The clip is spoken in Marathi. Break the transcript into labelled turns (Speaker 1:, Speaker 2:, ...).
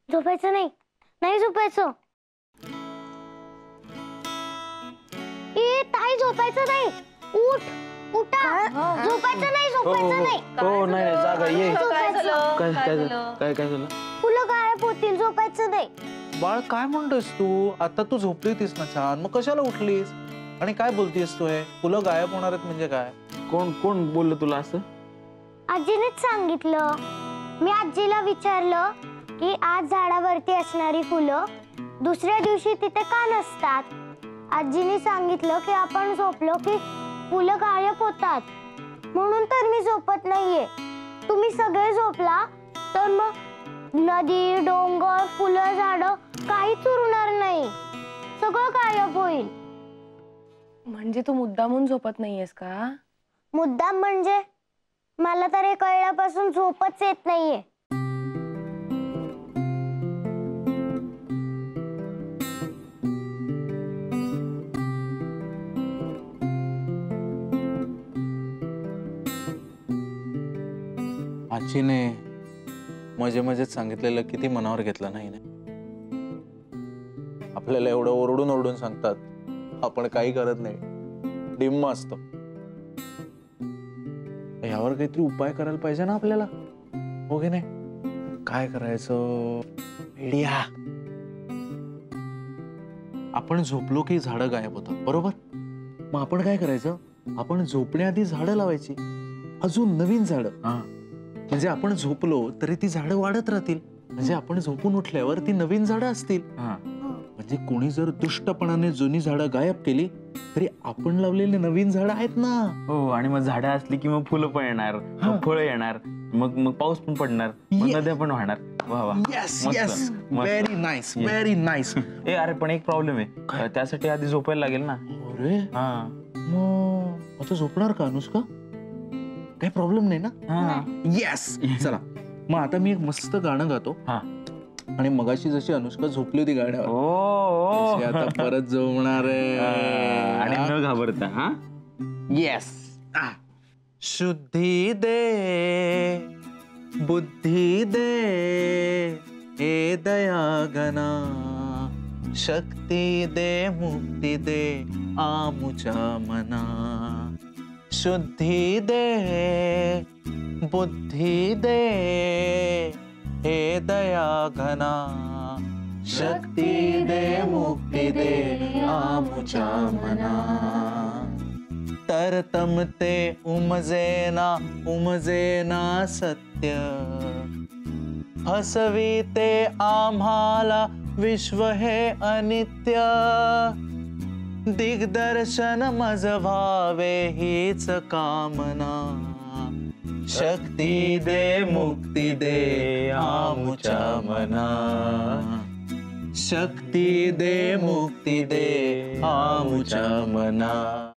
Speaker 1: झोपायचं नाही, नाही झोपायचं. ए ताई झोपायचं नाही, उठ उठा. झोपायचं नाही, झोपायचं नाही.
Speaker 2: हो नाही नाही जागा ये.
Speaker 3: काय झालं?
Speaker 1: फुलं गायब होतील, झोपायचं नाही.
Speaker 2: बाळ काय म्हणतोस तू? आता तू झोपली होतीस ना छान, मग कशाला उठलीस आणि काय बोलतीस तू? हे फुलं गायब होणार आहेत म्हणजे काय?
Speaker 3: कोण बोललं तुला असं?
Speaker 1: आजीनेच सांगितलं. मी आजीला विचारलं की आज झाडावरती असणारी फुलं दुसऱ्या दिवशी तिथे का नसतात. आजीने सांगितलं की आपण झोपलो की फुलं गायब होतात, म्हणून तर मी झोपत नाहीये. तुम्ही सगळे झोपला तर मग नदी, डोंगर, फुलं, झाडं काहीच उरणार नाही, सगळं गायब होईल.
Speaker 4: म्हणजे तू मुद्दामून झोपत नाहीयेस का?
Speaker 1: मुद्दाम म्हणजे मला तर हे कळल्यापासून झोपच येत नाहीये.
Speaker 2: आजीने मजेत सांगितलेलं किती मनावर घेतलं नाही ना. आपल्याला एवढं ओरडून ओरडून सांगतात, आपण काही करत नाही, डिम्म असतो. यावर काहीतरी उपाय करायला पाहिजे ना आपल्याला, हो की नाही? काय करायचं? आयडिया. आपण झोपलो की झाडं गायब होतात, बरोबर? मग आपण काय करायचं? आपण झोपण्याआधी झाडं लावायची, अजून नवीन झाडं. म्हणजे आपण झोपलो तरी ती झाडं वाढत राहतील, म्हणजे आपण झोपून उठल्यावर ती नवीन झाडं असतील. म्हणजे कोणी जर दुष्टपणाने जुनी झाडं गायब केली तरी आपण लावलेली नवीन झाडं आहेत ना.
Speaker 3: हो, आणि मग झाडं असली की मग फुलं पण येणार, फळं येणार, मग पाऊस पण पडणार, नद्या पण वाहणार. वा वा,
Speaker 2: yes, very nice, very nice.
Speaker 3: ए अरे पण एक प्रॉब्लेम आहे, त्यासाठी आधी झोपायला लागेल ना.
Speaker 2: अरे मग आता झोपणार का अनुष्का? काही प्रॉब्लेम नाही ना? येस. चला मग आता मी एक मस्त गाणं गातो, आणि मगाशी जशी अनुष्का झोपली होती गाण्यावर, आता परत झोपणार आहे.
Speaker 3: आणि न घाबरता.
Speaker 2: येस. शुद्धी दे, बुद्धी दे, हे दयागना, शक्ती दे, मुक्ती दे आमुच्या मना. शुद्धी दे, बुद्धी दे, हे दया घना, शक्ती दे, मुक्ती दे आमुच्या मना. तरतमते उमजेना सत्य, फसविते आम्हाला विश्व हे अनित्य. दिग्दर्शन मज व्हावे हीच कामना. शक्ती दे, मुक्ती दे आमुच्या मना. शक्ती दे, मुक्ती दे आमुच्या मना.